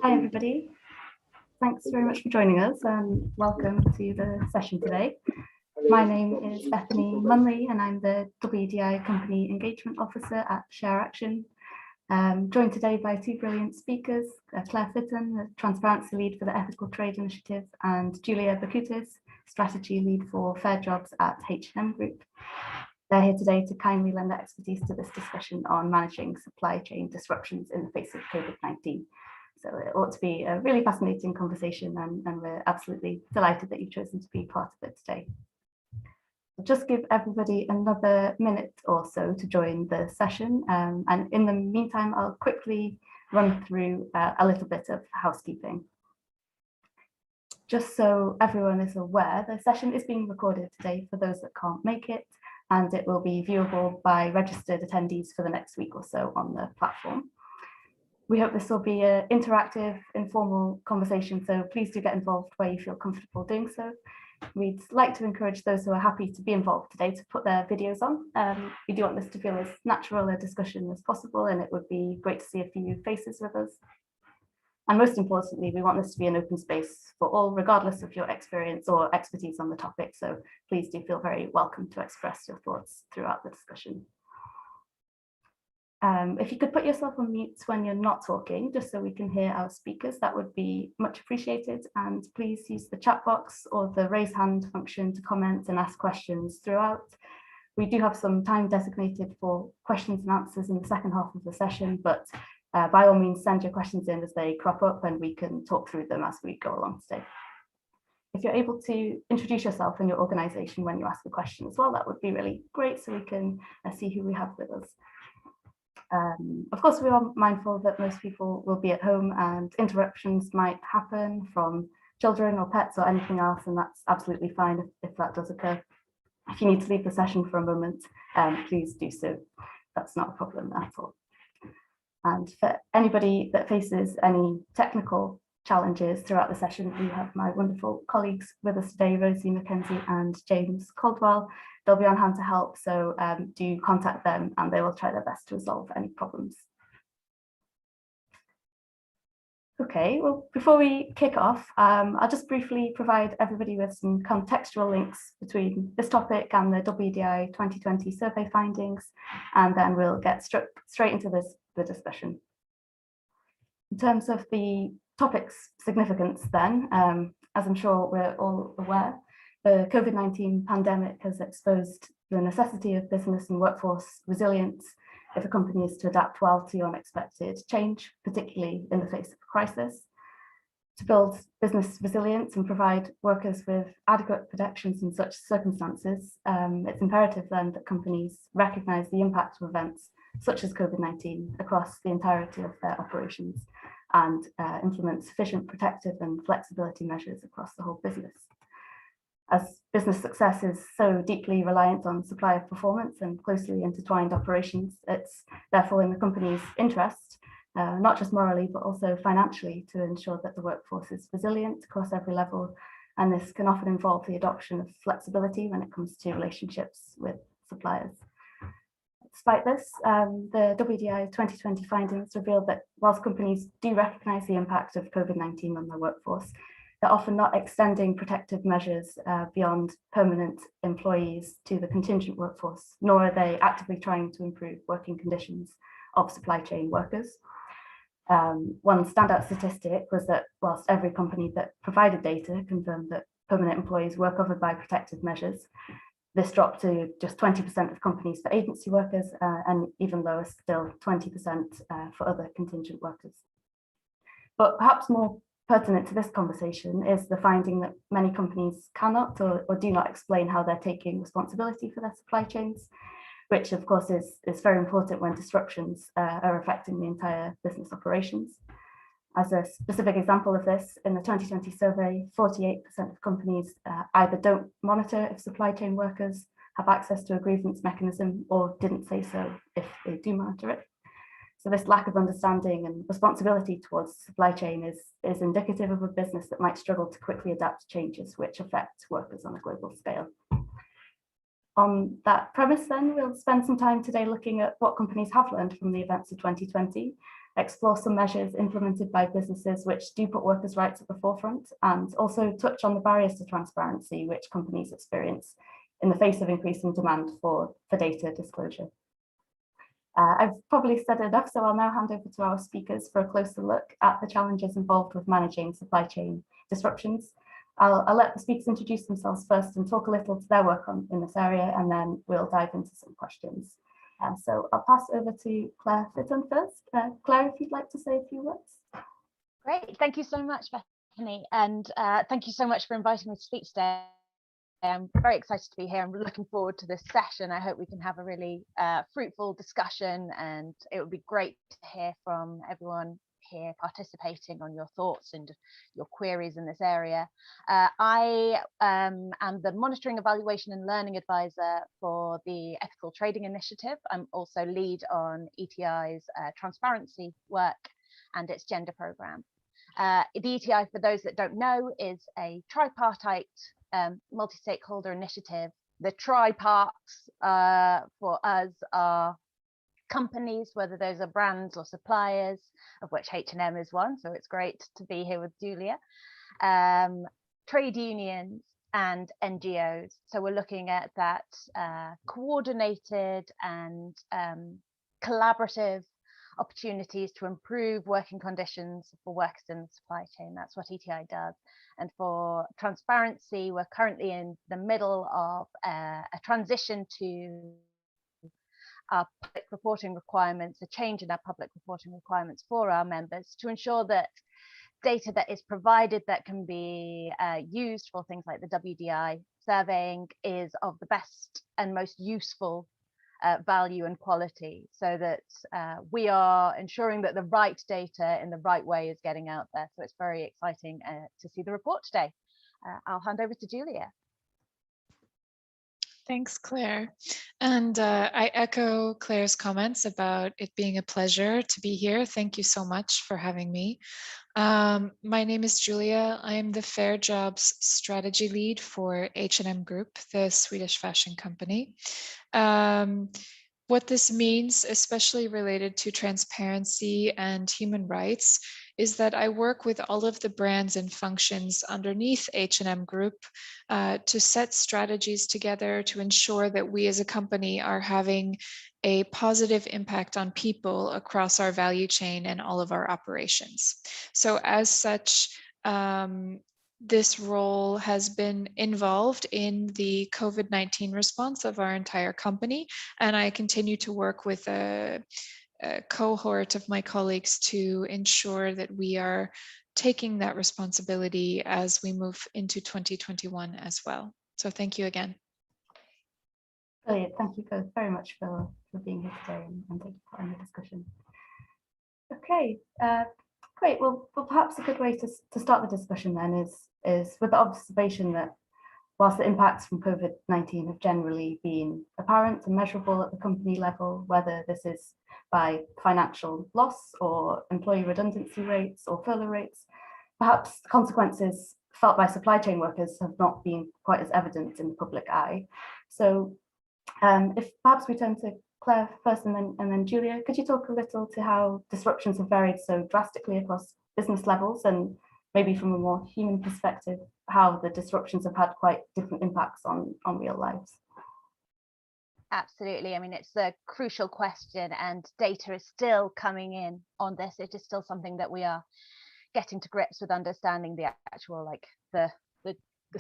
Hi, everybody. Thanks very much for joining us and welcome to the session today. My name is Bethany Munley and I'm the WDI Company Engagement Officer at ShareAction. Joined today by two brilliant speakers, Claire Fitton, the Transparency Lead for the Ethical Trade Initiative, and Julia Bakutis, Strategy Lead for Fair Jobs at H&M Group. They're here today to kindly lend their expertise to this discussion on managing supply chain disruptions in the face of COVID-19. So it ought to be a really fascinating conversation and we're absolutely delighted that you've chosen to be part of it today. I'll just give everybody another minute or so to join the session. And in the meantime, I'll quickly run through a little bit of housekeeping. Just so everyone is aware, the session is being recorded today for those that can't make it, and it will be viewable by registered attendees for the next week or so on the platform. We hope this will be an interactive, informal conversation, so please do get involved where you feel comfortable doing so. We'd like to encourage those who are happy to be involved today to put their videos on. We do want this to feel as natural a discussion as possible, and it would be great to see a few faces with us. And most importantly, we want this to be an open space for all, regardless of your experience or expertise on the topic. So please do feel very welcome to express your thoughts throughout the discussion. If you could put yourself on mute when you're not talking, just so we can hear our speakers, that would be much appreciated. And please use the chat box or the raise hand function to comment and ask questions throughout. We do have some time designated for questions and answers in the second half of the session, but by all means, send your questions in as they crop up and we can talk through them as we go along today. If you're able to introduce yourself and your organisation when you ask a question as well, that would be really great so we can see who we have with us. Of course, we are mindful that most people will be at home and interruptions might happen from children or pets or anything else, and that's absolutely fine if that does occur. If you need to leave the session for a moment, please do so. That's not a problem at all. And for anybody that faces any technical challenges throughout the session, we have my wonderful colleagues with us today, Rosie McKenzie and James Caldwell. They'll be on hand to help, so do contact them and they will try their best to resolve any problems. Okay, well, before we kick off, I'll just briefly provide everybody with some contextual links between this topic and the WDI 2020 survey findings, and then we'll get straight into the discussion. In terms of the topic's significance then, as I'm sure we're all aware, the COVID-19 pandemic has exposed the necessity of business and workforce resilience if a company is to adapt well to unexpected change, particularly in the face of a crisis. To build business resilience and provide workers with adequate protections in such circumstances, it's imperative then that companies recognise the impact of events such as COVID-19 across the entirety of their operations and implement sufficient protective and flexibility measures across the whole business. As business success is so deeply reliant on supplier performance and closely intertwined operations, it's therefore in the company's interest, not just morally, but also financially, to ensure that the workforce is resilient across every level. And this can often involve the adoption of flexibility when it comes to relationships with suppliers. Despite this, the WDI 2020 findings revealed that whilst companies do recognise the impact of COVID-19 on their workforce, they're often not extending protective measures beyond permanent employees to the contingent workforce, nor are they actively trying to improve working conditions of supply chain workers. One standout statistic was that whilst every company that provided data confirmed that permanent employees were covered by protective measures, this dropped to just 20% of companies for agency workers and even lower still, 20% for other contingent workers. But perhaps more pertinent to this conversation is the finding that many companies cannot or do not explain how they're taking responsibility for their supply chains, which of course is very important when disruptions are affecting the entire business operations. As a specific example of this, in the 2020 survey, 48% of companies either don't monitor if supply chain workers have access to a grievance mechanism or didn't say so if they do monitor it. So this lack of understanding and responsibility towards supply chain is indicative of a business that might struggle to quickly adapt to changes which affect workers on a global scale. On that premise then, we'll spend some time today looking at what companies have learned from the events of 2020 explore some measures implemented by businesses which do put workers' rights at the forefront, and also touch on the barriers to transparency which companies experience in the face of increasing demand for data disclosure. I've probably said enough, so I'll now hand over to our speakers for a closer look at the challenges involved with managing supply chain disruptions. I'll let the speakers introduce themselves first and talk a little to their work in this area, and then we'll dive into some questions. So I'll pass over to Claire Fitton first. Claire, if you'd like to say a few words. Great, thank you so much, Bethany, and thank you so much for inviting me to speak today. I'm very excited to be here. I'm looking forward to this session. I hope we can have a really fruitful discussion, and it would be great to hear from everyone here participating on your thoughts and your queries in this area. I am the Monitoring, Evaluation and Learning Advisor for the Ethical Trading Initiative. I'm also lead on ETI's transparency work and its gender programme. The ETI, for those that don't know, is a tripartite multi-stakeholder initiative. The tri-parts for us are companies, whether those are brands or suppliers, of which H&M is one, so it's great to be here with Julia, trade unions and NGOs. So we're looking at that coordinated and collaborative opportunities to improve working conditions for workers in the supply chain. That's what ETI does. And for transparency, we're currently in the middle of a transition to our public reporting requirements, a change in our public reporting requirements for our members to ensure that data that is provided that can be used for things like the WDI surveying is of the best and most useful value and quality, so that we are ensuring that the right data in the right way is getting out there. So it's very exciting to see the report today. I'll hand over to Julia. Thanks, Claire. And I echo Claire's comments about it being a pleasure to be here. Thank you so much for having me. My name is Julia. I am the Fair Jobs strategy lead for H&M Group, the Swedish fashion company. What this means, especially related to transparency and human rights, is that I work with all of the brands and functions underneath H&M Group to set strategies together to ensure that we as a company are having a positive impact on people across our value chain and all of our operations. So as such, this role has been involved in the COVID-19 response of our entire company, and I continue to work with a cohort of my colleagues to ensure that we are taking that responsibility as we move into 2021 as well. So thank you again. Brilliant. Thank you both very much for being here today and taking part in the discussion. Okay, great. Well, perhaps a good way to start the discussion then is with the observation that whilst the impacts from COVID-19 have generally been apparent and measurable at the company level, whether this is by financial loss or employee redundancy rates or furlough rates, perhaps the consequences felt by supply chain workers have not been quite as evident in the public eye. So if perhaps we turn to Claire first and then Julia, could you talk a little to how disruptions have varied so drastically across business levels, and maybe from a more human perspective, how the disruptions have had quite different impacts on real lives? Absolutely. I mean, it's a crucial question, and data is still coming in on this. It is still something that we are getting to grips with, understanding the actual, like the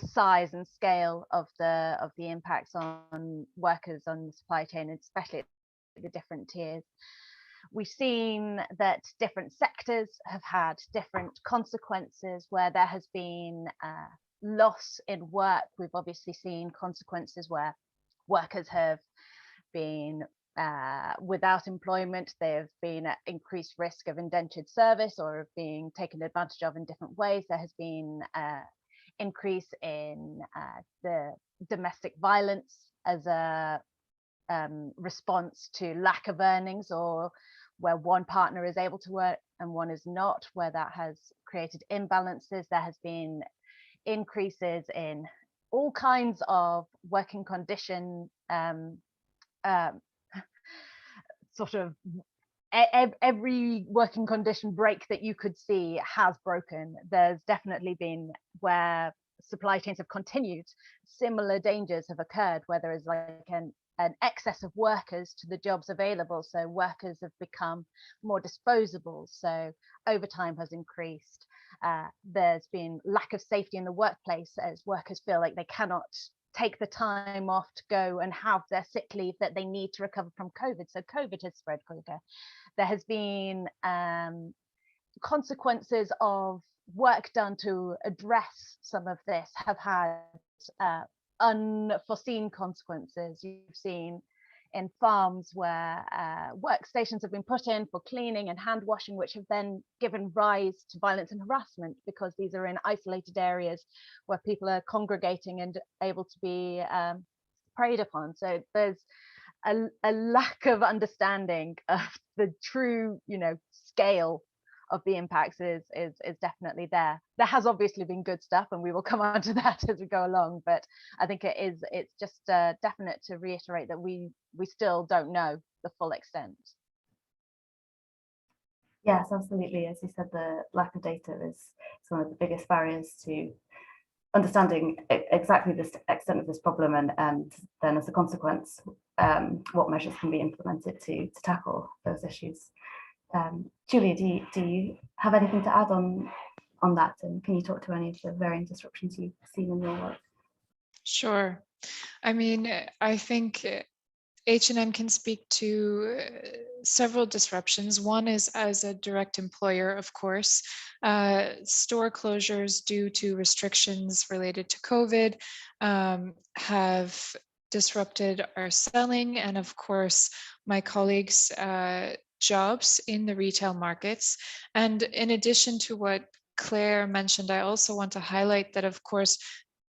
size and scale of the impacts on workers on the supply chain, and especially at the different tiers. We've seen that different sectors have had different consequences where there has been loss in work. We've obviously seen consequences where workers have been without employment. They have been at increased risk of indentured service or of being taken advantage of in different ways. There has been increase in the domestic violence as a response to lack of earnings, or where one partner is able to work and one is not, where that has created imbalances. There has been increases in all kinds of working condition sort of every working condition break that you could see has broken. There's definitely been, where supply chains have continued, similar dangers have occurred where there is like an excess of workers to the jobs available. So workers have become more disposable. So overtime has increased. There's been lack of safety in the workplace as workers feel like they cannot take the time off to go and have their sick leave that they need to recover from COVID. So COVID has spread quicker. There has been consequences of work done to address some of this have had unforeseen consequences. You've seen in farms where workstations have been put in for cleaning and hand washing, which have then given rise to violence and harassment, because these are in isolated areas where people are congregating and able to be preyed upon. So there's a lack of understanding of the true, scale of the impacts is definitely there. There has obviously been good stuff, and we will come on to that as we go along, but I think it's just definite to reiterate that we still don't know the full extent. Yes, absolutely. As you said, the lack of data is one of the biggest barriers to understanding exactly the extent of this problem, and then as a consequence, what measures can be implemented to tackle those issues. Julia, do you have anything to add on that, and can you talk to any of the varying disruptions you've seen in your work? Sure. I mean, I think H&M can speak to several disruptions. One is as a direct employer, of course. Store closures due to restrictions related to COVID have disrupted our selling, and of course, my colleagues' jobs in the retail markets. And in addition to what Claire mentioned, I also want to highlight that, of course,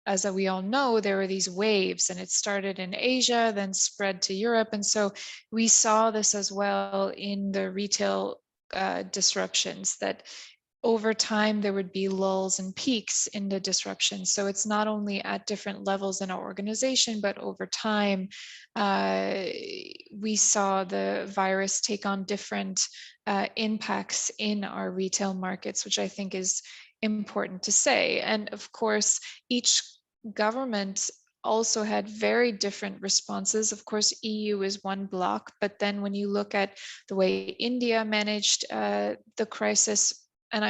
as we all know, there were these waves, and it started in Asia, then spread to Europe. And so we saw this as well in the retail disruptions, that over time there would be lulls and peaks in the disruption. So it's not only at different levels in our organization, but over time we saw the virus take on different impacts in our retail markets, which I think is important to say. And of course, each government also had very different responses. Of course, EU is one block, but then when you look at the way India managed the crisis, and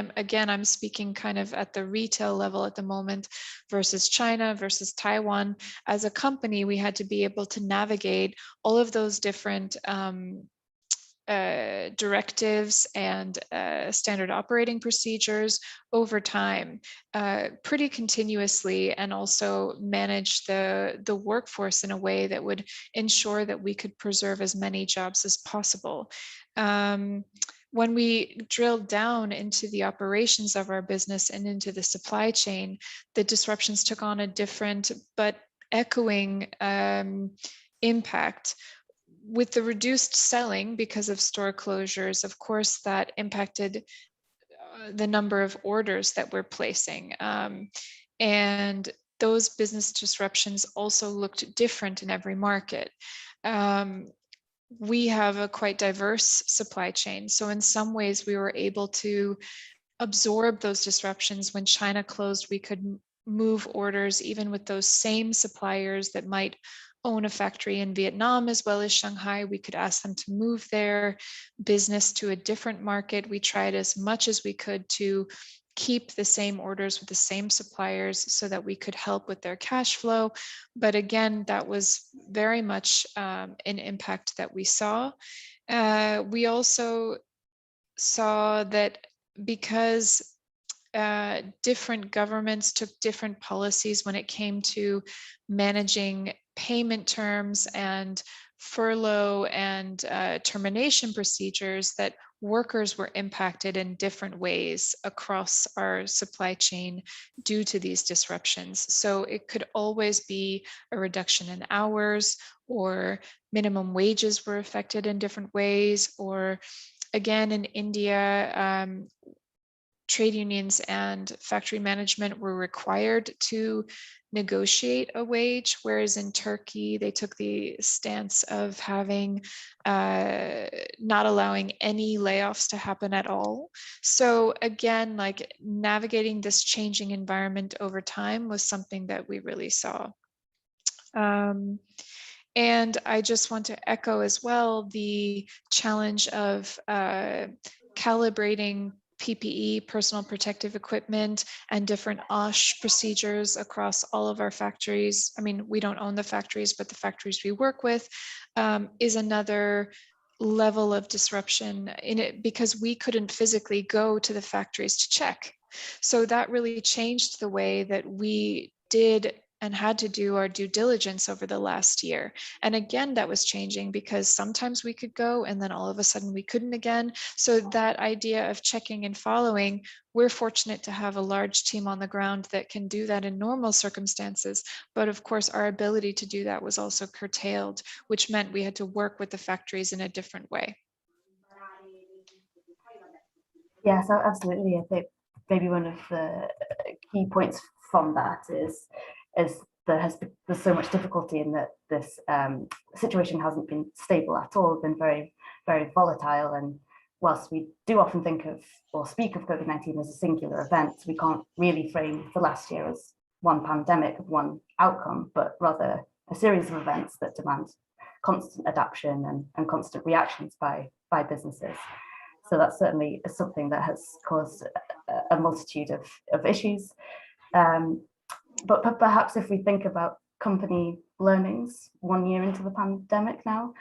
I'm speaking kind of at the retail level at the moment, versus China, versus Taiwan. As a company, we had to be able to navigate all of those different directives and standard operating procedures over time, pretty continuously, and also manage the workforce in a way that would ensure that we could preserve as many jobs as possible. When we drilled down into the operations of our business and into the supply chain, the disruptions took on a different but echoing impact. With the reduced selling because of store closures, of course, that impacted the number of orders that we're placing. And those business disruptions also looked different in every market. We have a quite diverse supply chain. So in some ways, we were able to absorb those disruptions. When China closed, we could move orders even with those same suppliers that might own a factory in Vietnam as well as Shanghai. We could ask them to move their business to a different market. We tried as much as we could to keep the same orders with the same suppliers so that we could help with their cash flow. But again, that was very much an impact that we saw. We also saw that because different governments took different policies when it came to managing payment terms and furlough and termination procedures, that workers were impacted in different ways across our supply chain due to these disruptions. So it could always be a reduction in hours, or minimum wages were affected in different ways, or again, in India, trade unions and factory management were required to negotiate a wage, whereas in Turkey, they took the stance of having not allowing any layoffs to happen at all. So again, like navigating this changing environment over time was something that we really saw. And I just want to echo as well the challenge of calibrating PPE, personal protective equipment, and different OSH procedures across all of our factories. I mean, we don't own the factories, but the factories we work with is another level of disruption in it, because we couldn't physically go to the factories to check. So that really changed the way that we did and had to do our due diligence over the last year. And again, that was changing because sometimes we could go and then all of a sudden we couldn't again. So that idea of checking and following, we're fortunate to have a large team on the ground that can do that in normal circumstances. But of course, our ability to do that was also curtailed, which meant we had to work with the factories in a different way. Yes, absolutely. I think maybe one of the key points from that is there's so much difficulty in that this situation hasn't been stable at all, been very, very volatile. And whilst we do often think of or speak of COVID-19 as a singular event, we can't really frame the last year as one pandemic of one outcome, but rather a series of events that demand constant adaptation and constant reactions by businesses. So that's certainly something that has caused a multitude of issues. But perhaps if we think about company learnings 1 year into the pandemic now,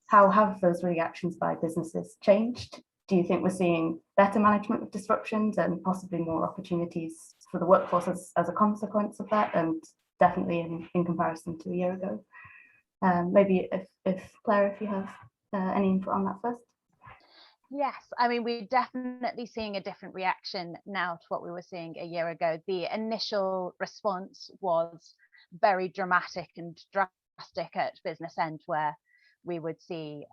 how have those reactions by businesses changed? Do you think we're seeing better management of disruptions and possibly more opportunities for the workforce as a consequence of that, and definitely in comparison to a year ago? Maybe if Claire, if you have any input on that first. Yes, I mean, we're definitely seeing a different reaction now to what we were seeing a year ago. The initial response was very dramatic and drastic at business end, where we would see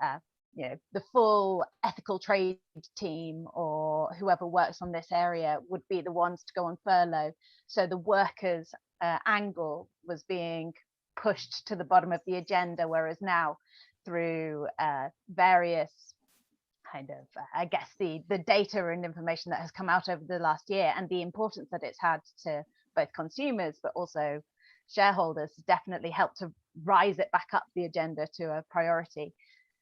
the full ethical trade team or whoever works on this area would be the ones to go on furlough. So the workers' angle was being pushed to the bottom of the agenda, whereas now through various kind of, I guess, the data and information that has come out over the last year and the importance that it's had to both consumers but also shareholders definitely helped to rise it back up the agenda to a priority.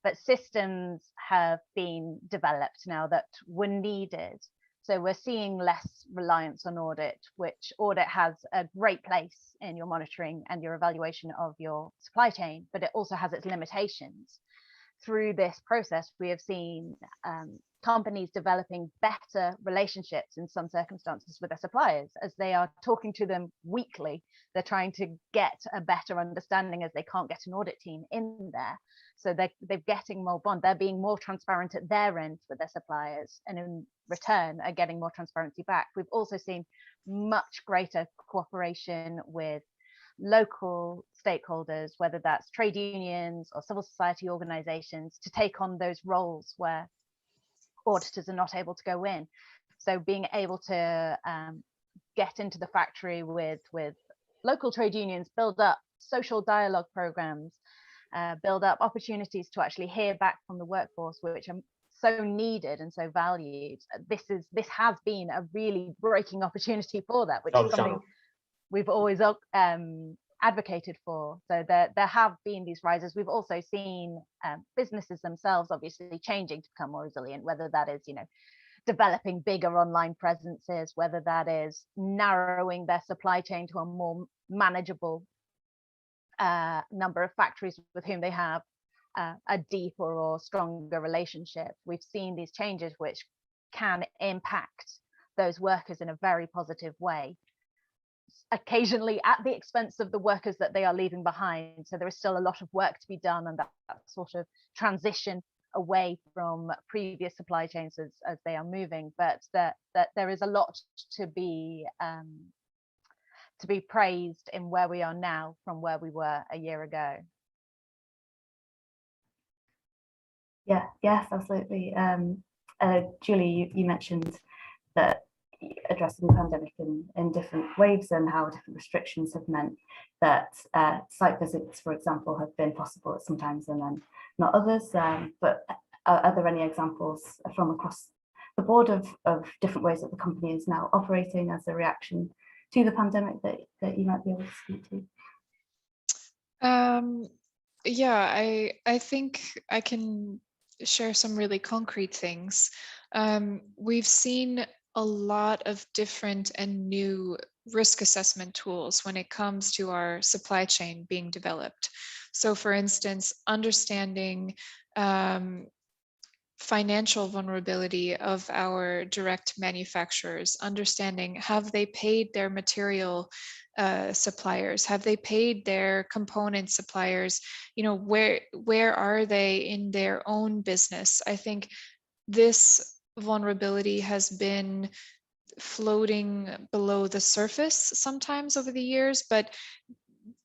But systems have been developed now that were needed. So we're seeing less reliance on audit, which audit has a great place in your monitoring and your evaluation of your supply chain, but it also has its limitations. Through this process, we have seen companies developing better relationships in some circumstances with their suppliers as they are talking to them weekly. They're trying to get a better understanding as they can't get an audit team in there. So they're getting more bond. They're being more transparent at their end with their suppliers, and in return are getting more transparency back. We've also seen much greater cooperation with local stakeholders, whether that's trade unions or civil society organizations, to take on those roles where auditors are not able to go in. So being able to get into the factory with local trade unions, build up social dialogue programs, build up opportunities to actually hear back from the workforce, which are so needed and so valued. This has been a really breaking opportunity for that, which is something we've always advocated for. So there have been these rises. We've also seen businesses themselves obviously changing to become more resilient, whether that is, developing bigger online presences, whether that is narrowing their supply chain to a more manageable number of factories with whom they have a deeper or stronger relationship. We've seen these changes which can impact those workers in a very positive way, occasionally at the expense of the workers that they are leaving behind. So there is still a lot of work to be done, and that sort of transition away from previous supply chains as they are moving, but that there is a lot to be praised in where we are now from where we were a year ago. Yes, absolutely. Julie, you mentioned that addressing the pandemic in different waves and how different restrictions have meant that site visits, for example, have been possible at some times and then not others. But are there any examples from across the board of different ways that the company is now operating as a reaction to the pandemic that you might be able to speak to? Yeah, I think I can share some really concrete things. We've seen a lot of different and new risk assessment tools when it comes to our supply chain being developed. So for instance, understanding financial vulnerability of our direct manufacturers, understanding have they paid their material suppliers, have they paid their component suppliers, you know, where are they in their own business. I think this vulnerability has been floating below the surface sometimes over the years, but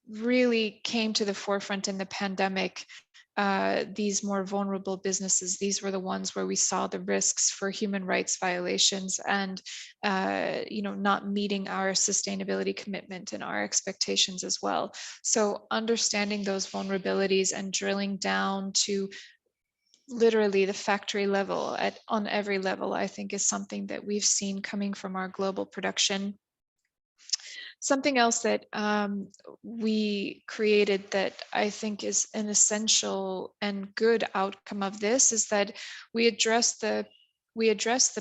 really came to the forefront in the pandemic. These more vulnerable businesses, these were the ones where we saw the risks for human rights violations and you know, not meeting our sustainability commitment and our expectations as well. So understanding those vulnerabilities and drilling down to literally the factory level on every level, I think is something that we've seen coming from our global production. Something else that we created that I think is an essential and good outcome of this is that we address the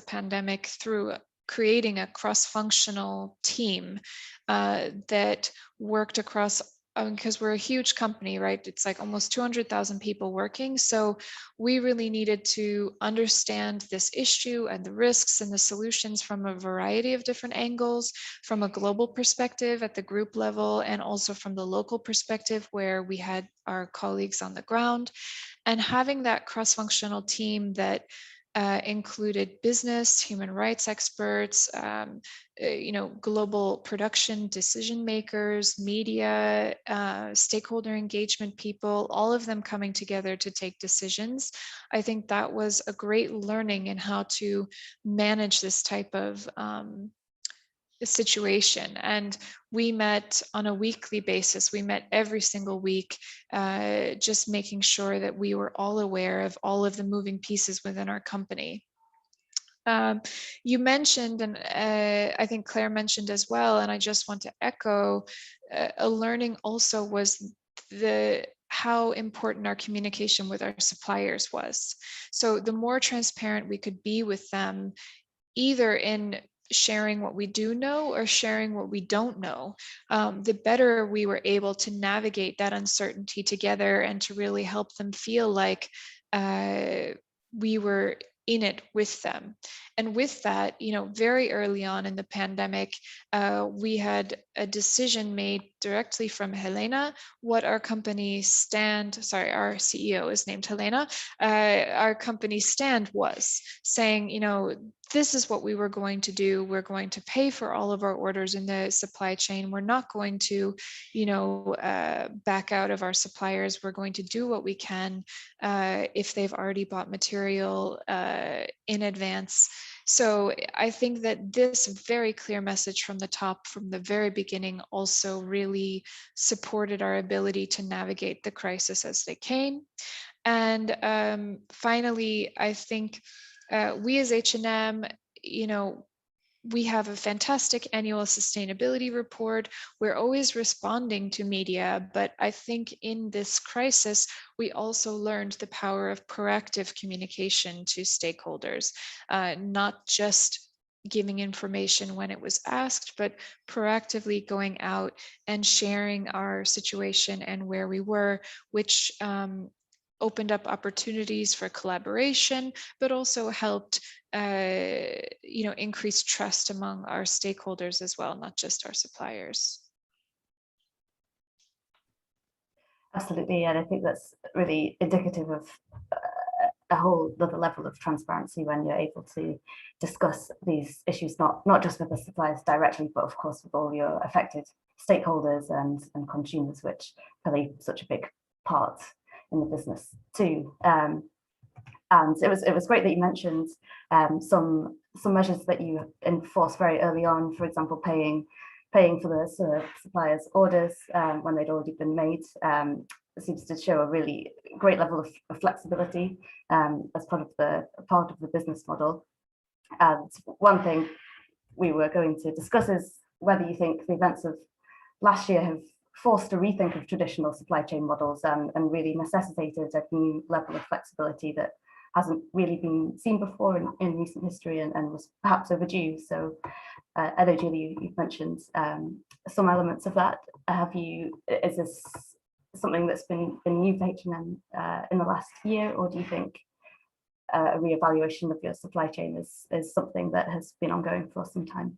pandemic through creating a cross-functional team that worked across, because we're a huge company, right? It's like almost 200,000 people working. So we really needed to understand this issue and the risks and the solutions from a variety of different angles, from a global perspective at the group level, and also from the local perspective where we had our colleagues on the ground. And having that cross-functional team that included business, human rights experts, you know, global production decision makers, media, stakeholder engagement people, all of them coming together to take decisions. I think that was a great learning in how to manage this type of situation. And we met on a weekly basis. We met every single week, just making sure that we were all aware of all of the moving pieces within our company. You mentioned, and I think Claire mentioned as well, and I just want to echo, a learning also was how important our communication with our suppliers was. So the more transparent we could be with them, either in sharing what we do know or sharing what we don't know, the better we were able to navigate that uncertainty together and to really help them feel like we were in it with them. And with that, you know, very early on in the pandemic, we had a decision made directly from Helena, what our company stand, sorry, our CEO is named Helena, our company stand was saying, you know, this is what we were going to do. We're going to pay for all of our orders in the supply chain. We're not going to, you know, back out of our suppliers. We're going to do what we can if they've already bought material in advance. So I think that this very clear message from the top, from the very beginning, also really supported our ability to navigate the crisis as they came. And finally, I think we as H&M, you know, we have a fantastic annual sustainability report. We're always responding to media, but I think in this crisis, we also learned the power of proactive communication to stakeholders, not just giving information when it was asked, but proactively going out and sharing our situation and where we were, which opened up opportunities for collaboration, but also helped you know, increase trust among our stakeholders as well, not just our suppliers. Absolutely, and I think that's really indicative of a whole other level of transparency when you're able to discuss these issues, not just with the suppliers directly, but of course with all your affected stakeholders and consumers, which play such a big part in the business too. And it was great that you mentioned some measures that you enforced very early on, for example, paying for the suppliers' orders when they'd already been made. It seems to show a really great level of flexibility as part of the business model. And one thing we were going to discuss is whether you think the events of last year have forced a rethink of traditional supply chain models and really necessitated a new level of flexibility that hasn't really been seen before in recent history and was perhaps overdue. So I know, Julie, you've mentioned some elements of that. Is this something that's been new for H&M in the last year, or do you think a reevaluation of your supply chain is something that has been ongoing for some time?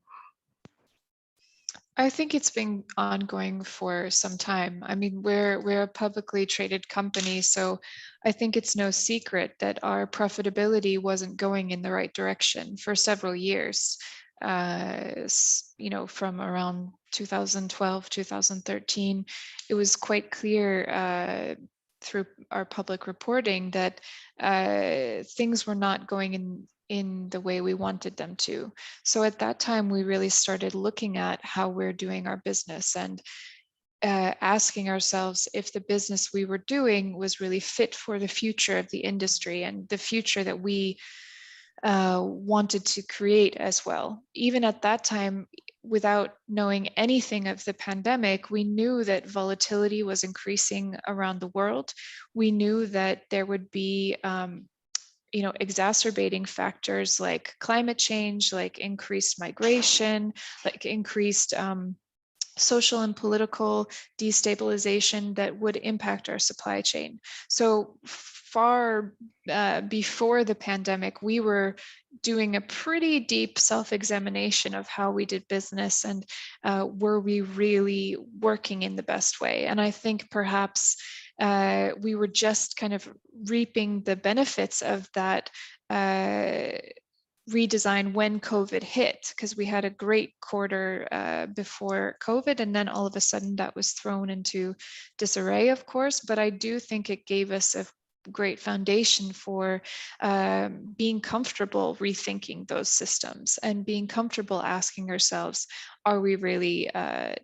I think it's been ongoing for some time. I mean, we're a publicly traded company, so I think it's no secret that our profitability wasn't going in the right direction for several years. You know, from around 2012, 2013, it was quite clear through our public reporting that things were not going in the way we wanted them to. So at that time, we really started looking at how we're doing our business and asking ourselves if the business we were doing was really fit for the future of the industry and the future that we wanted to create as well. Even at that time, without knowing anything of the pandemic, we knew that volatility was increasing around the world. We knew that there would be you know, exacerbating factors like climate change, like increased migration, like increased social and political destabilization that would impact our supply chain. So far before the pandemic, we were doing a pretty deep self-examination of how we did business and were we really working in the best way. And I think perhaps we were just kind of reaping the benefits of that redesign when COVID hit, because we had a great quarter before COVID, and then all of a sudden that was thrown into disarray, of course. But I do think it gave us a great foundation for being comfortable rethinking those systems and being comfortable asking ourselves, are we really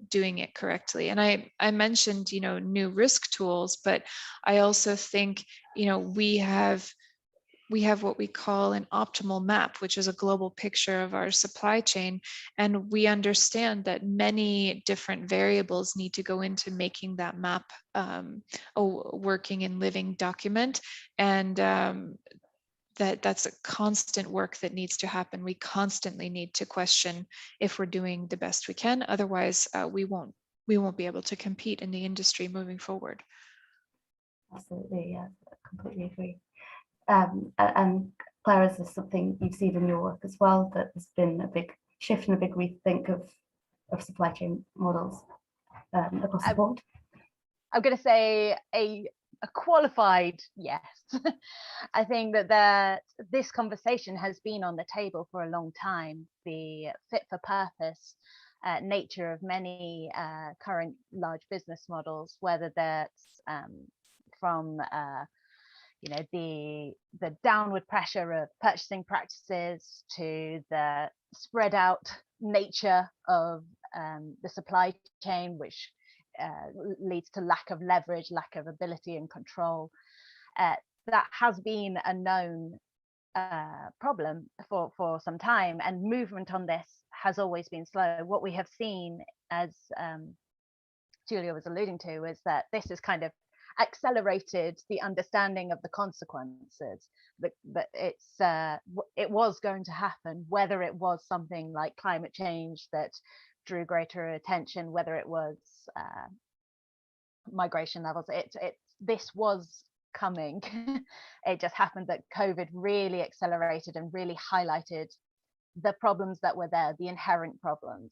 doing it correctly? And I mentioned, you know, new risk tools, but I also think, you know, we have what we call an optimal map, which is a global picture of our supply chain. And we understand that many different variables need to go into making that map a working and living document. And that's a constant work that needs to happen. We constantly need to question if we're doing the best we can. Otherwise, we won't be able to compete in the industry moving forward. Absolutely, yeah, completely agree. And Claire, is this something you've seen in your work as well, that there's been a big shift and a big rethink of supply chain models across the board? I'm going to say a qualified yes. I think that this conversation has been on the table for a long time. The fit for purpose nature of many current large business models, whether that's from you know, the downward pressure of purchasing practices to the spread out nature of the supply chain, which leads to lack of leverage, lack of ability and control. That has been a known problem for some time, and movement on this has always been slow. What we have seen, as Julia was alluding to, is that this has kind of accelerated the understanding of the consequences, that it was going to happen, whether it was something like climate change that drew greater attention, whether it was migration levels. This was coming. It just happened that COVID really accelerated and really highlighted the problems that were there, the inherent problems.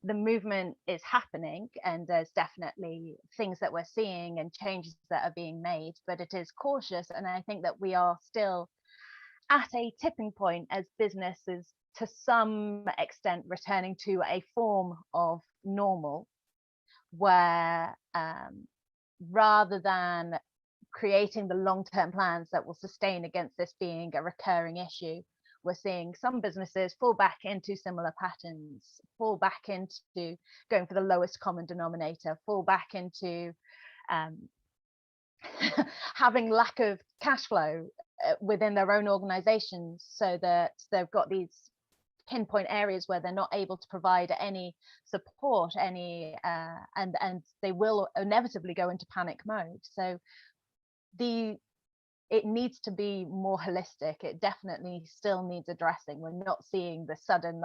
The movement is happening, and there's definitely things that we're seeing and changes that are being made, but it is cautious. And I think that we are still at a tipping point as businesses, to some extent, returning to a form of normal, where rather than creating the long-term plans that will sustain against this being a recurring issue. We're seeing some businesses fall back into similar patterns, fall back into going for the lowest common denominator, fall back into having lack of cash flow within their own organizations, so that they've got these pinpoint areas where they're not able to provide any support, and they will inevitably go into panic mode. So it needs to be more holistic. It definitely still needs addressing. We're not seeing the sudden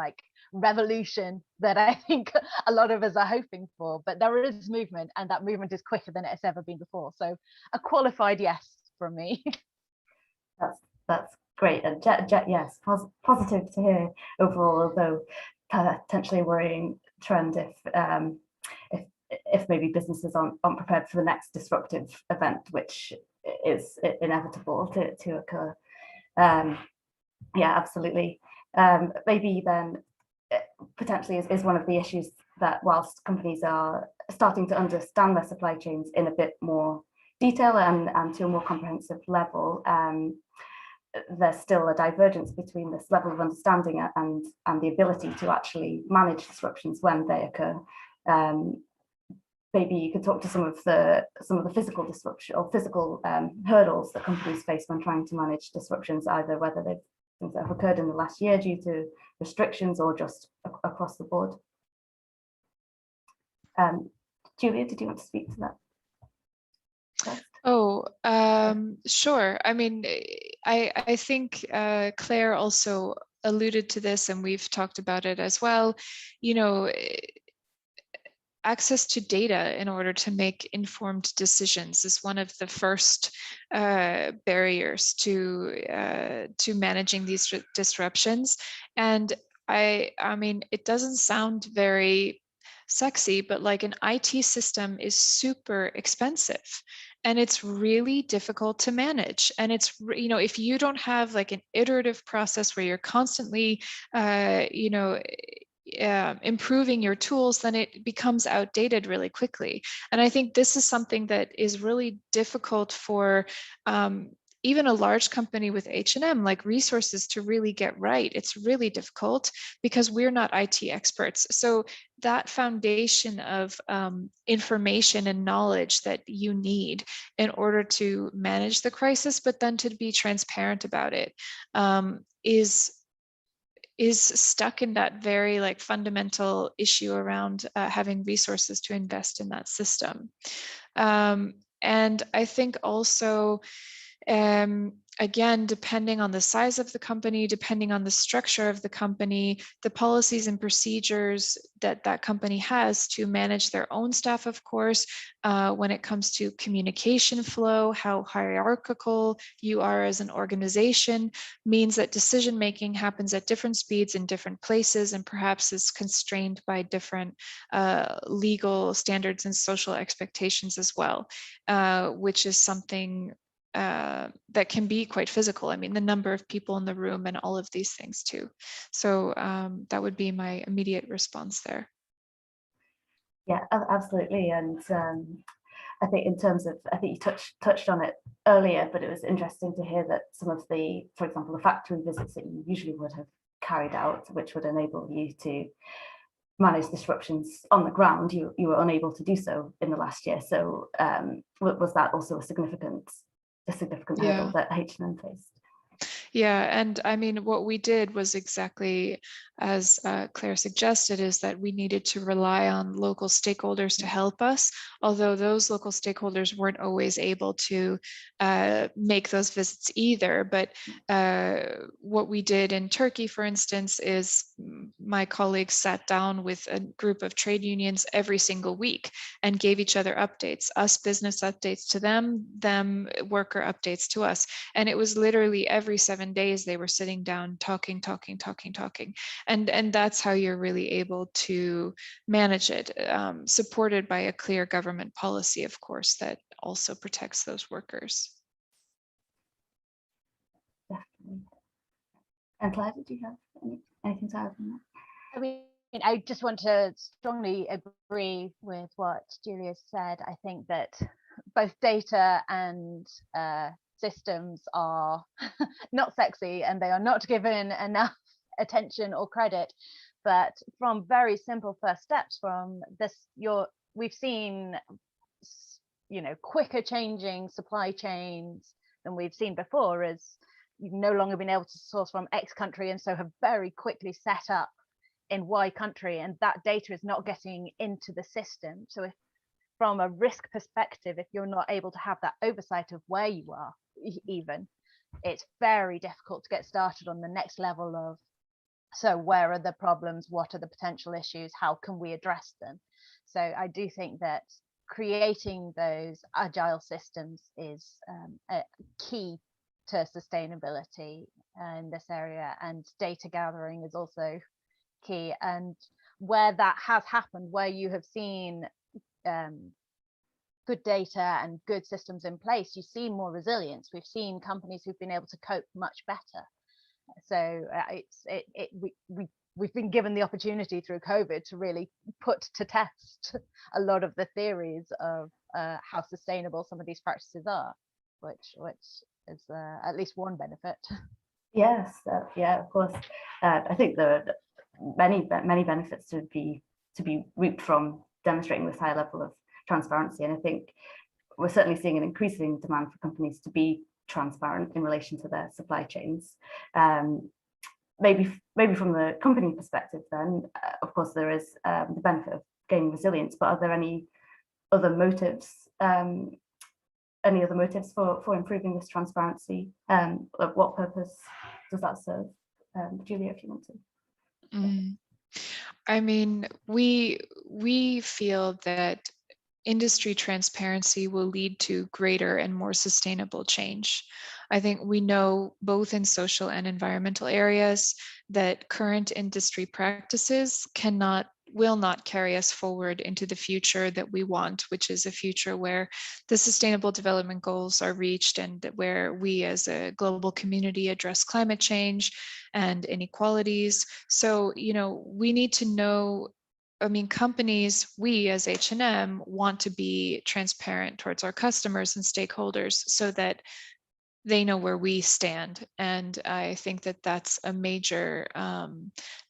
revolution that I think a lot of us are hoping for, but there is movement, and that movement is quicker than it has ever been before. So a qualified yes from me. That's great. And yes, positive to hear overall, although potentially a worrying trend if maybe businesses aren't prepared for the next disruptive event, which is inevitable to occur. Yeah, absolutely. Maybe then potentially is one of the issues that whilst companies are starting to understand their supply chains in a bit more detail and to a more comprehensive level, there's still a divergence between this level of understanding and the ability to actually manage disruptions when they occur. Maybe you could talk to some of the physical disruption or physical hurdles that companies face when trying to manage disruptions, either whether things that have occurred in the last year due to restrictions or just across the board. Julia, did you want to speak to that first? Oh, sure. I mean, I think Claire also alluded to this, and we've talked about it as well. You know, access to data in order to make informed decisions is one of the first barriers to managing these disruptions. And I mean, it doesn't sound very sexy, but like an IT system is super expensive and it's really difficult to manage. And it's, you know, if you don't have like an iterative process where you're constantly, you know, improving your tools, then it becomes outdated really quickly. And I think this is something that is really difficult for even a large company with H&M, like resources to really get right. It's really difficult because we're not IT experts. So that foundation of information and knowledge that you need in order to manage the crisis, but then to be transparent about it, is stuck in that very like fundamental issue around having resources to invest in that system. And I think also, again, depending on the size of the company, depending on the structure of the company, the policies and procedures that that company has to manage their own staff, of course, when it comes to communication flow, how hierarchical you are as an organization means that decision-making happens at different speeds in different places and perhaps is constrained by different legal standards and social expectations as well, which is something that can be quite physical. I mean, the number of people in the room and all of these things too. So that would be my immediate response there. Yeah, absolutely. And I think in terms of, I think you touched on it earlier, but it was interesting to hear that some of the, for example, the factory visits that you usually would have carried out, which would enable you to manage disruptions on the ground, you were unable to do so in the last year. So was that also a significant hurdle that H&M faced? Yeah, and I mean, what we did was exactly as Claire suggested, is that we needed to rely on local stakeholders to help us, although those local stakeholders weren't always able to make those visits either. But what we did in Turkey, for instance, is my colleagues sat down with a group of trade unions every single week and gave each other updates, us business updates to them, them worker updates to us. And it was literally every 7 days they were sitting down talking. And that's how you're really able to manage it, supported by a clear government policy, of course, that also protects those workers. Definitely. And Claire, did you have anything to add on that? I mean, I just want to strongly agree with what Julia said. I think that both data and systems are not sexy, and they are not given enough attention or credit. But from very simple first steps from this, we've seen, quicker changing supply chains than we've seen before, as you've no longer been able to source from X country, and so have very quickly set up in Y country, and that data is not getting into the system. So if from a risk perspective, if you're not able to have that oversight of where you are, even, it's very difficult to get started on the next level of, so where are the problems, what are the potential issues, how can we address them? So I do think that creating those agile systems is a key to sustainability in this area, and data gathering is also key. And where that has happened, where you have seen good data and good systems in place, you see more resilience. We've seen companies who've been able to cope much better. So we've been given the opportunity through COVID to really put to test a lot of the theories of how sustainable some of these practices are, which is at least one benefit. Yes, yeah, of course. I think there are many benefits to be reaped from demonstrating this high level of transparency, and I think we're certainly seeing an increasing demand for companies to be transparent in relation to their supply chains. Maybe from the company perspective, then, of course, there is the benefit of gaining resilience, but are there any other motives? Any other motives for improving this transparency? What purpose does that serve? Julia, if you want to. I mean, we feel that industry transparency will lead to greater and more sustainable change. I think we know both in social and environmental areas that current industry practices will not carry us forward into the future that we want, which is a future where the Sustainable Development Goals are reached and where we as a global community address climate change and inequalities. So, we need to know, companies, we as H&M want to be transparent towards our customers and stakeholders so that they know where we stand. And I think that that's a major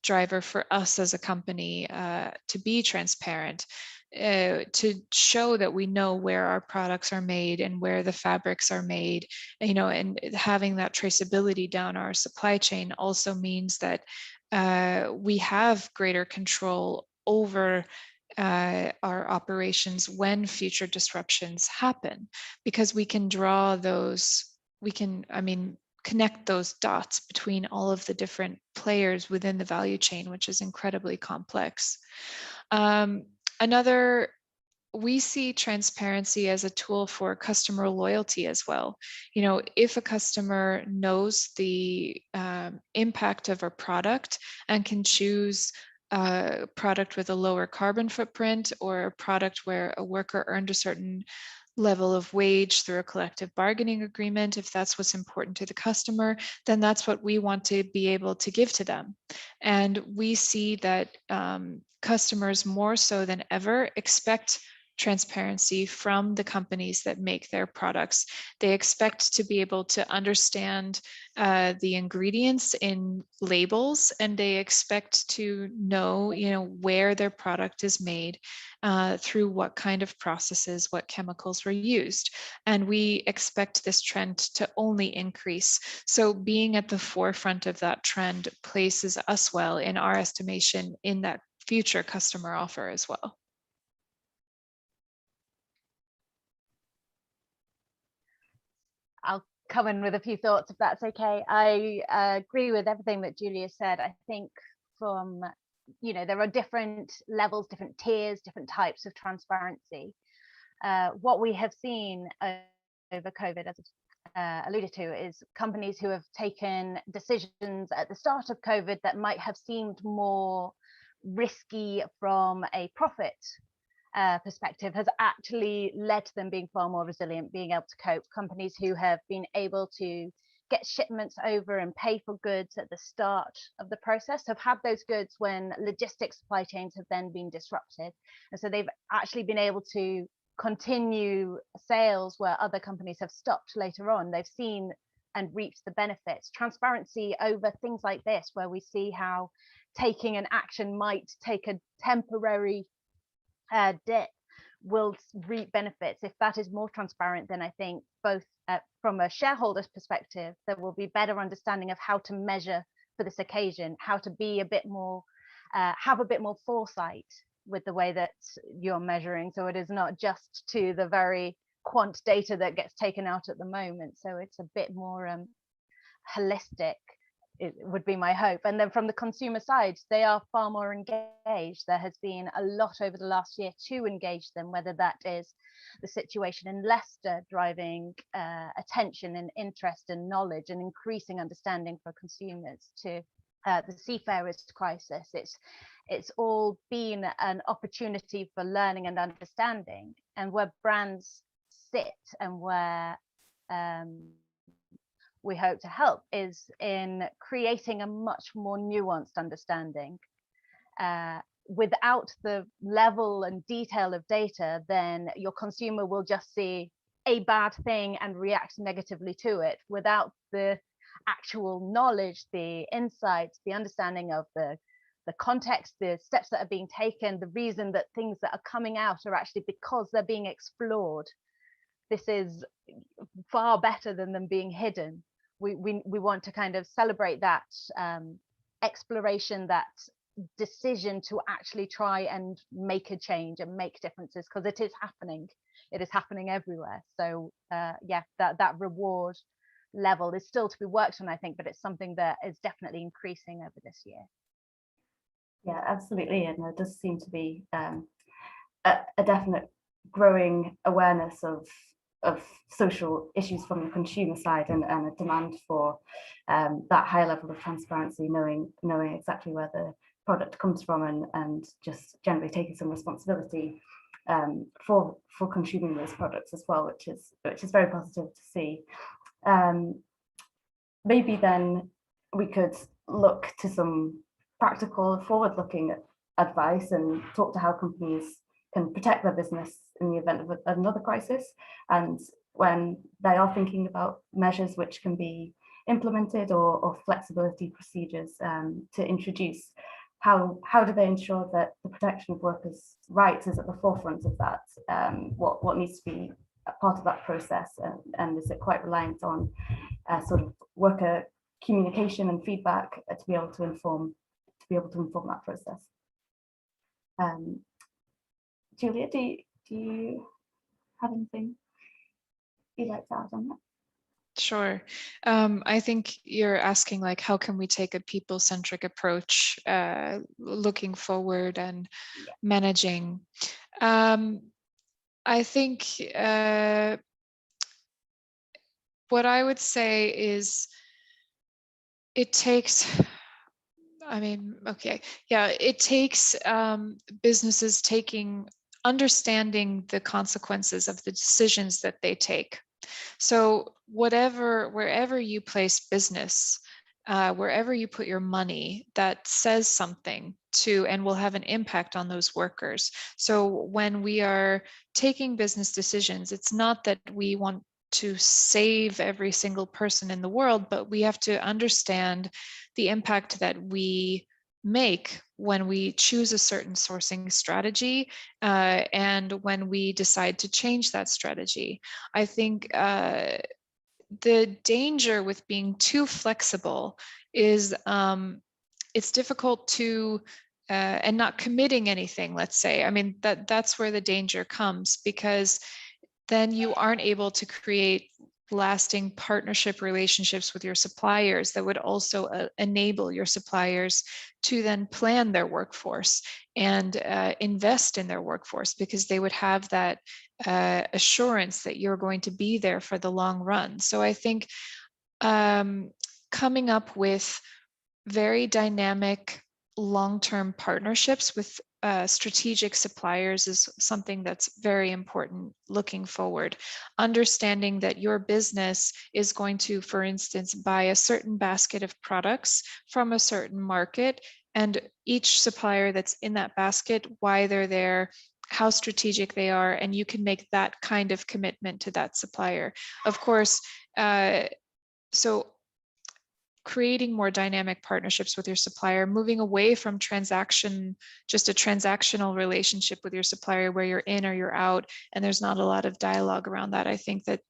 driver for us as a company to be transparent, to show that we know where our products are made and where the fabrics are made, and having that traceability down our supply chain also means that we have greater control over our operations when future disruptions happen, because we can connect those dots between all of the different players within the value chain, which is incredibly complex. We see transparency as a tool for customer loyalty as well. If a customer knows the impact of a product and can choose a product with a lower carbon footprint, or a product where a worker earned a certain level of wage through a collective bargaining agreement, if that's what's important to the customer, then that's what we want to be able to give to them. And we see that customers more so than ever expect transparency from the companies that make their products. They expect to be able to understand the ingredients in labels, and they expect to know, where their product is made, through what kind of processes, what chemicals were used. And we expect this trend to only increase. So being at the forefront of that trend places us well, in our estimation, in that future customer offer as well. I'll come in with a few thoughts, if that's okay. I agree with everything that Julia said. I think there are different levels, different tiers, different types of transparency. What we have seen over COVID, as alluded to, is companies who have taken decisions at the start of COVID that might have seemed more risky from a profit perspective has actually led to them being far more resilient, being able to cope. Companies who have been able to get shipments over and pay for goods at the start of the process have had those goods when logistics supply chains have then been disrupted. And so they've actually been able to continue sales where other companies have stopped later on. They've seen and reaped the benefits. Transparency over things like this, where we see how taking an action might take a temporary dip, will reap benefits. If that is more transparent, then I think both from a shareholder's perspective, there will be better understanding of how to measure for this occasion, how to be a bit more, have a bit more foresight with the way that you're measuring. So it is not just to the very quant data that gets taken out at the moment. So it's a bit more holistic, it would be my hope. And then from the consumer side, they are far more engaged. There has been a lot over the last year to engage them, whether that is the situation in Leicester driving attention and interest and knowledge and increasing understanding for consumers, to the seafarers crisis. It's all been an opportunity for learning and understanding, and where brands sit and where we hope to help is in creating a much more nuanced understanding. Without the level and detail of data, then your consumer will just see a bad thing and react negatively to it, without the actual knowledge, the insights, the understanding of the context, the steps that are being taken, the reason that things that are coming out are actually because they're being explored. This is far better than them being hidden. We want to kind of celebrate that exploration, that decision to actually try and make a change and make differences, because it is happening. It is happening everywhere. So yeah, that reward level is still to be worked on, I think, but it's something that is definitely increasing over this year. Yeah, absolutely. And there does seem to be a definite growing awareness of social issues from the consumer side, and a demand for that high level of transparency, knowing exactly where the product comes from, and just generally taking some responsibility for consuming those products as well, which is very positive to see. Maybe then we could look to some practical, forward-looking advice and talk to how companies can protect their business in the event of another crisis, and when they are thinking about measures which can be implemented, or flexibility procedures to introduce. How do they ensure that the protection of workers' rights is at the forefront of that? What needs to be a part of that process, and is it quite reliant on sort of worker communication and feedback to be able to inform that process? Julia, do you have anything you'd like to add on that? Sure. I think you're asking, like, how can we take a people-centric approach looking forward and managing? I think what I would say is it takes, it takes businesses understanding the consequences of the decisions that they take. So wherever you place business, wherever you put your money, that says something to and will have an impact on those workers. So when we are taking business decisions, it's not that we want to save every single person in the world, but we have to understand the impact that we make when we choose a certain sourcing strategy, and when we decide to change that strategy. I think the danger with being too flexible is it's difficult to and not committing anything, let's say. I mean, that's where the danger comes, because then you aren't able to create lasting partnership relationships with your suppliers that would also enable your suppliers to then plan their workforce and invest in their workforce, because they would have that assurance that you're going to be there for the long run. So I think coming up with very dynamic long-term partnerships with strategic suppliers is something that's very important looking forward. Understanding that your business is going to, for instance, buy a certain basket of products from a certain market, and each supplier that's in that basket, why they're there, how strategic they are, and you can make that kind of commitment to that supplier. Of course, so creating more dynamic partnerships with your supplier, moving away from just a transactional relationship with your supplier where you're in or you're out, and there's not a lot of dialogue around that. I think that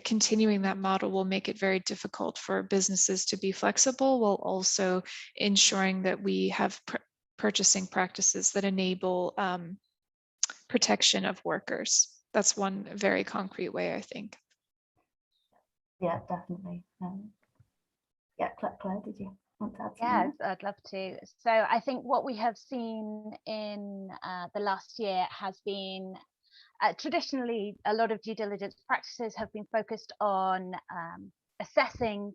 continuing that model will make it very difficult for businesses to be flexible, while also ensuring that we have purchasing practices that enable protection of workers. That's one very concrete way, I think. Yeah, definitely. Yeah, Claire, did you want to add something? Yes, I'd love to. So I think what we have seen in the last year has been traditionally a lot of due diligence practices have been focused on assessing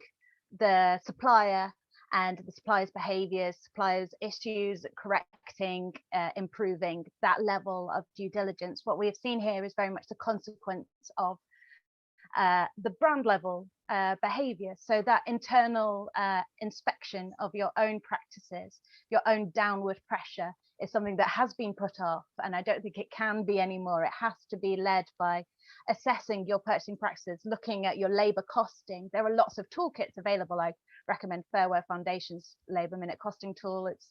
the supplier and the supplier's behaviors, supplier's issues, correcting, improving that level of due diligence. What we have seen here is very much the consequence of the brand level behavior. So that internal inspection of your own practices, your own downward pressure is something that has been put off, and I don't think it can be anymore. It has to be led by assessing your purchasing practices, looking at your labor costing. There are lots of toolkits available. I recommend Fairware Foundation's Labor Minute Costing tool. It's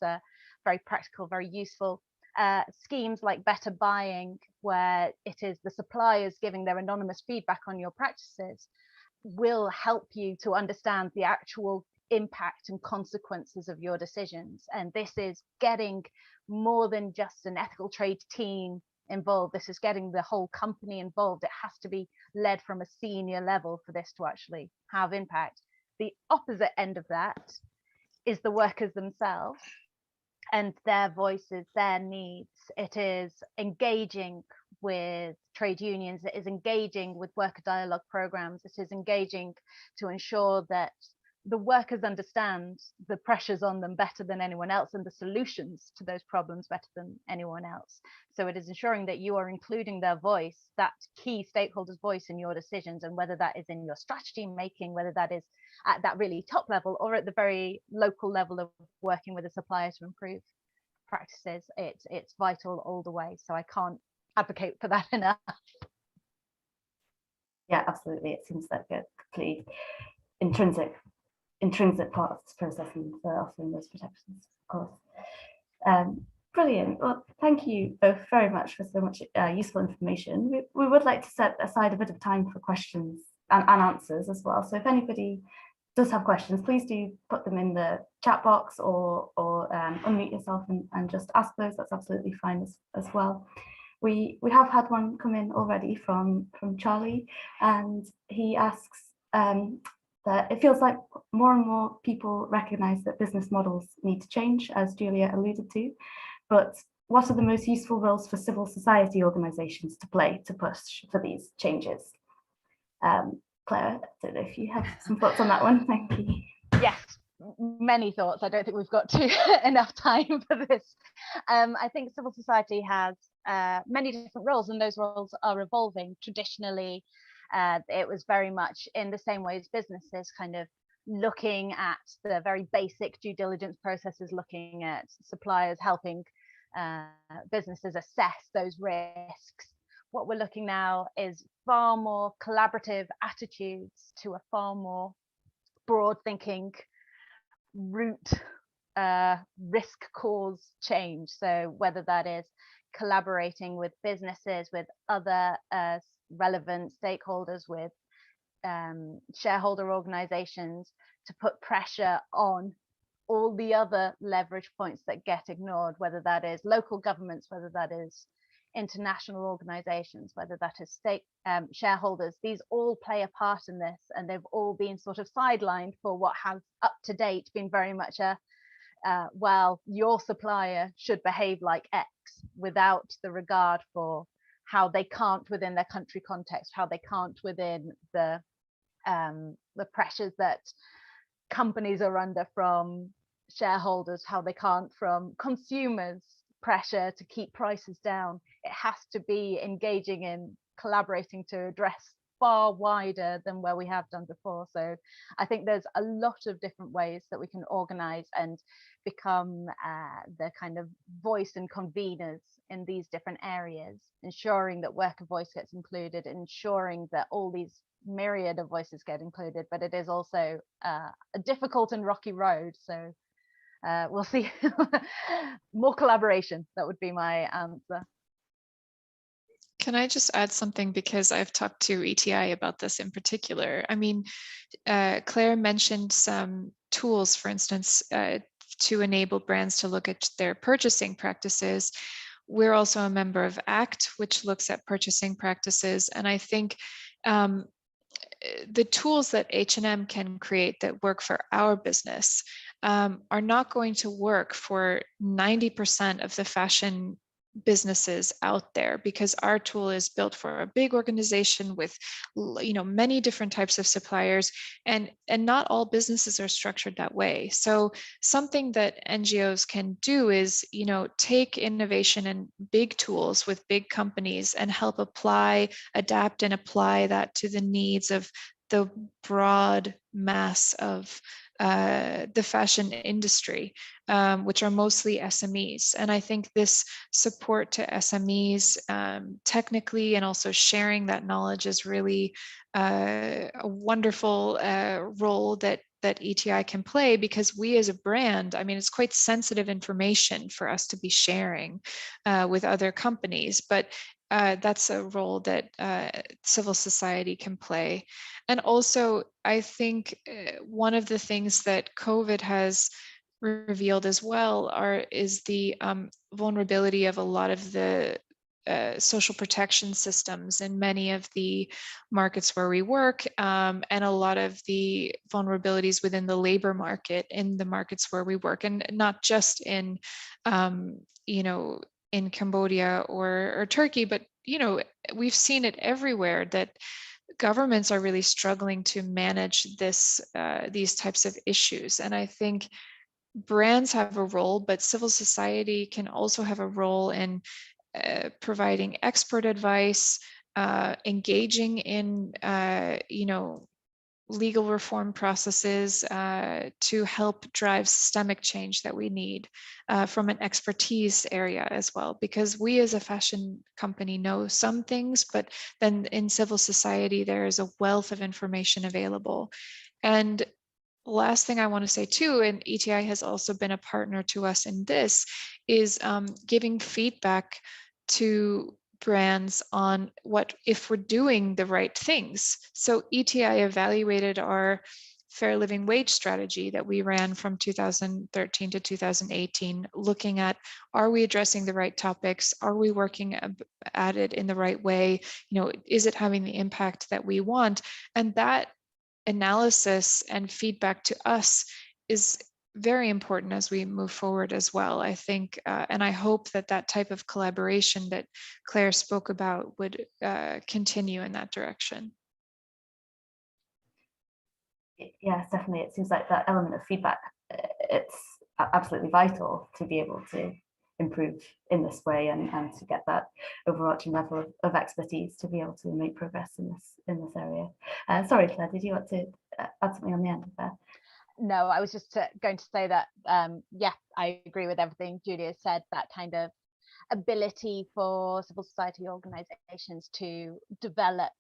very practical, very useful. Schemes like Better Buying, where it is the suppliers giving their anonymous feedback on your practices, will help you to understand the actual impact and consequences of your decisions. And this is getting more than just an ethical trade team involved. This is getting the whole company involved. It has to be led from a senior level for this to actually have impact. The opposite end of that is the workers themselves and their voices, their needs. It is engaging with trade unions, it is engaging with worker dialogue programs, it is engaging to ensure that the workers understand the pressures on them better than anyone else and the solutions to those problems better than anyone else. So it is ensuring that you are including their voice, that key stakeholder's voice in your decisions, and whether that is in your strategy making, whether that is at that really top level or at the very local level of working with a supplier to improve practices. It's vital all the way. So I can't advocate for that enough. Yeah, absolutely. It seems like a complete intrinsic part of this process and for offering those protections, of course. Brilliant. Well, thank you both very much for so much useful information. We would like to set aside a bit of time for questions and answers as well. So if anybody does have questions, please do put them in the chat box or unmute yourself and just ask those. That's absolutely fine as well. We have had one come in already from Charlie, and he asks that it feels like more and more people recognize that business models need to change, as Julia alluded to, but what are the most useful roles for civil society organizations to play to push for these changes? Claire, I don't know if you have some thoughts on that one. Thank you. Yes, many thoughts. I don't think we've got enough time for this. I think civil society has many different roles, and those roles are evolving. Traditionally, it was very much in the same way as businesses, kind of looking at the very basic due diligence processes, looking at suppliers, helping businesses assess those risks. What we're looking now is far more collaborative attitudes to a far more broad thinking root risk cause change. So whether that is collaborating with businesses, with other relevant stakeholders, with shareholder organizations to put pressure on all the other leverage points that get ignored, whether that is local governments, whether that is international organizations, whether that is state shareholders. These all play a part in this, and they've all been sort of sidelined for what has up to date been very much a well, your supplier should behave like X, without the regard for how they can't within their country context, how they can't within the pressures that companies are under from shareholders, how they can't from consumers pressure to keep prices down. It has to be engaging in collaborating to address far wider than where we have done before. So I think there's a lot of different ways that we can organize and become the kind of voice and conveners in these different areas, ensuring that worker voice gets included, ensuring that all these myriad of voices get included. But it is also a difficult and rocky road. So we'll see. More collaboration, that would be my answer. Can I just add something, because I've talked to ETI about this in particular? I mean, Claire mentioned some tools, for instance, to enable brands to look at their purchasing practices. We're also a member of ACT, which looks at purchasing practices. And I think the tools that H&M can create that work for our business are not going to work for 90% of the fashion businesses out there, because our tool is built for a big organization with many different types of suppliers, and not all businesses are structured that way. So something that NGOs can do is take innovation and big tools with big companies and help adapt and apply that to the needs of the broad mass of the fashion industry, which are mostly SMEs. And I think this support to SMEs technically, and also sharing that knowledge, is really a wonderful role that ETI can play, because we as a brand, I mean, it's quite sensitive information for us to be sharing with other companies, but that's a role that civil society can play. And also, I think one of the things that COVID has revealed as well is the vulnerability of a lot of the social protection systems in many of the markets where we work, and a lot of the vulnerabilities within the labor market in the markets where we work, and not just in in Cambodia or Turkey, but we've seen it everywhere, that governments are really struggling to manage these types of issues. And I think brands have a role, but civil society can also have a role in providing expert advice, engaging in legal reform processes to help drive systemic change that we need from an expertise area as well. Because we as a fashion company know some things, but then in civil society, there is a wealth of information available. And last thing I want to say too, and ETI has also been a partner to us in this, is giving feedback to brands on if we're doing the right things. So ETI evaluated our fair living wage strategy that we ran from 2013 to 2018, looking at, are we addressing the right topics? Are we working at it in the right way? Is it having the impact that we want? And that analysis and feedback to us is very important as we move forward as well, I think. And I hope that type of collaboration that Claire spoke about would continue in that direction. Yes, definitely. It seems like that element of feedback, it's absolutely vital to be able to improve in this way, and to get that overarching level of expertise to be able to make progress in this area. Sorry, Claire, did you want to add something on the end of that? No, I was just going to say that, yeah, I agree with everything Julia said, that kind of ability for civil society organizations to develop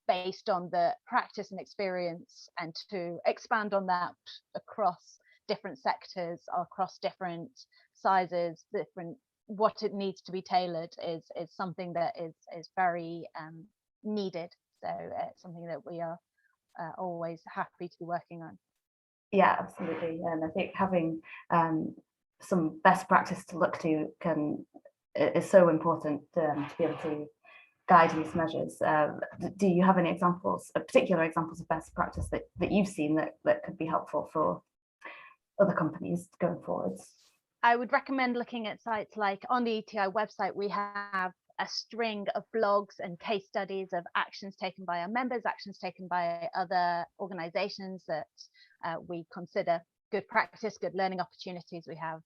based on the practice and experience, and to expand on that across different sectors, across different sizes, what it needs to be tailored is something that is very needed. So it's something that we are always happy to be working on. Yeah, absolutely. And I think having some best practice to look to is so important to be able to guide these measures. Do you have any examples, particular examples of best practice that you've seen that could be helpful for other companies going forwards? I would recommend looking at sites like, on the ETI website, we have a string of blogs and case studies of actions taken by our members, actions taken by other organizations that we consider good practice, good learning opportunities. We have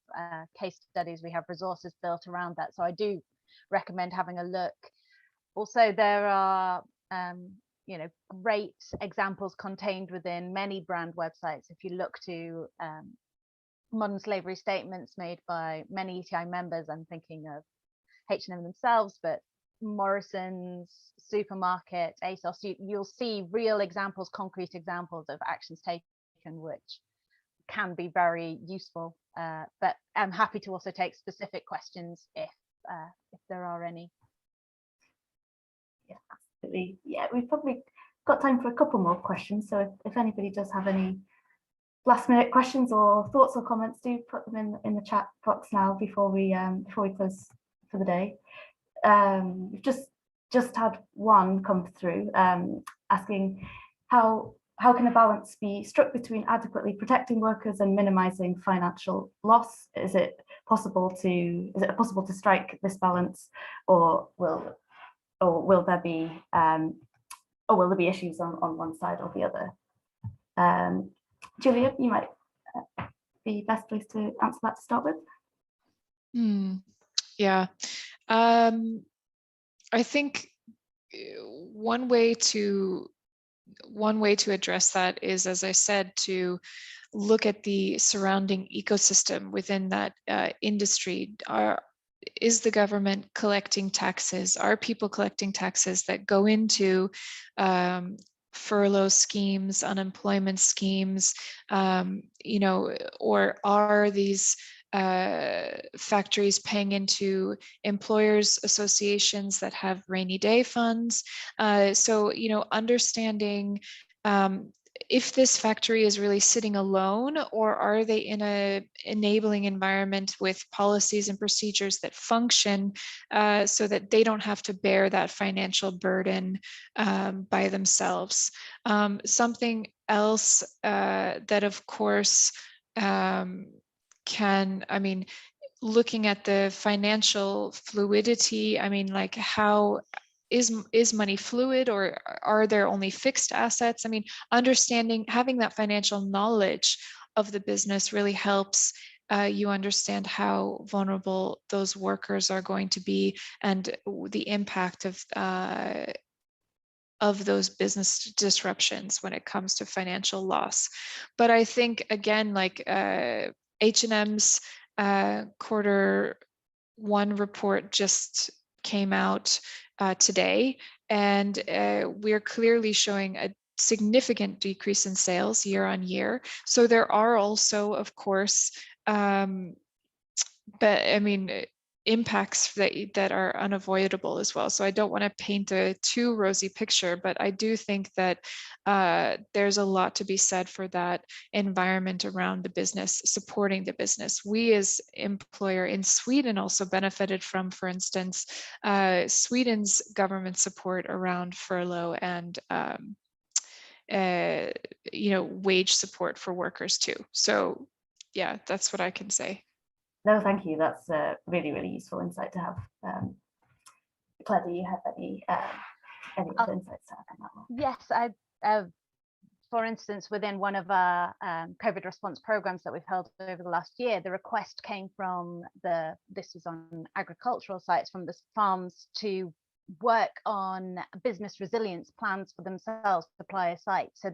case studies, we have resources built around that. So I do recommend having a look. Also, there are great examples contained within many brand websites. If you look to modern slavery statements made by many ETI members, I'm thinking of H&M themselves, but Morrison's, Supermarket, ASOS, you'll see real examples, concrete examples of actions taken, which can be very useful. But I'm happy to also take specific questions if there are any. Yeah, absolutely. Yeah, we've probably got time for a couple more questions. So if anybody does have any last minute questions or thoughts or comments, do put them in the chat box now before we close for the day. We've just had one come through asking how can a balance be struck between adequately protecting workers and minimizing financial loss? Is it possible to strike this balance, or will there be issues on one side or the other? Julia, you might be best placed to answer that to start with. Yeah, I think one way to address that is, as I said, to look at the surrounding ecosystem within that industry. Is the government collecting taxes? Are people collecting taxes that go into furlough schemes, unemployment schemes, or are these factories paying into employers associations that have rainy day funds? So, understanding if this factory is really sitting alone, or are they in a enabling environment with policies and procedures that function so that they don't have to bear that financial burden by themselves. Something else that, of course, looking at the financial fluidity, how is money fluid, or are there only fixed assets? Understanding, having that financial knowledge of the business really helps you understand how vulnerable those workers are going to be, and the impact of those business disruptions when it comes to financial loss. But I think, again, like H&M's quarter one report just came out today, and we're clearly showing a significant decrease in sales year on year. So there are also, of course, impacts that are unavoidable as well. So I don't want to paint a too rosy picture, but I do think that there's a lot to be said for that environment around the business, supporting the business. We as employer in Sweden also benefited from, for instance, Sweden's government support around furlough and wage support for workers too. So yeah, that's what I can say. No, thank you. That's a really, really useful insight to have. Claire, do you have any other insights to add on that one? Yes, for instance, within one of our COVID response programs that we've held over the last year, the request came from this was on agricultural sites, from the farms, to work on business resilience plans for themselves, supplier sites, so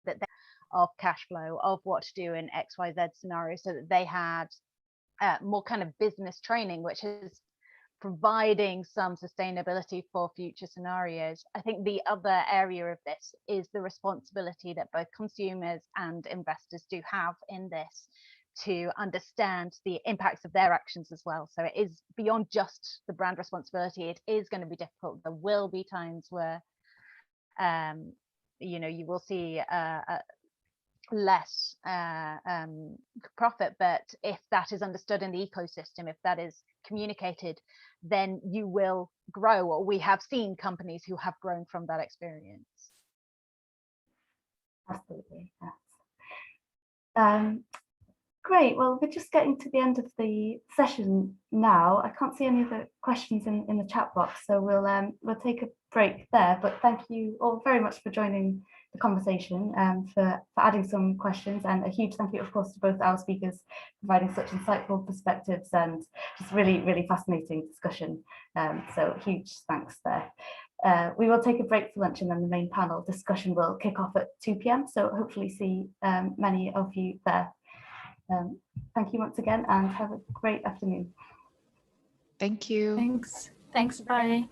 that they of cash flow, of what to do in XYZ scenario, so that they had more kind of business training, which is providing some sustainability for future scenarios. I think the other area of this is the responsibility that both consumers and investors do have in this, to understand the impacts of their actions as well. So it is beyond just the brand responsibility. It is going to be difficult. There will be times where you will see less profit, but if that is understood in the ecosystem, if that is communicated, then you will grow. Or we have seen companies who have grown from that experience. Absolutely. Great. Well, we're just getting to the end of the session now. I can't see any other questions in the chat box, so we'll take a break there. But thank you all very much for joining the conversation, for adding some questions, and a huge thank you, of course, to both our speakers providing such insightful perspectives and just really, really fascinating discussion. So huge thanks there. We will take a break for lunch and then the main panel discussion will kick off at 2 p.m. So hopefully see many of you there. Thank you once again and have a great afternoon. Thank you. Thanks. Bye.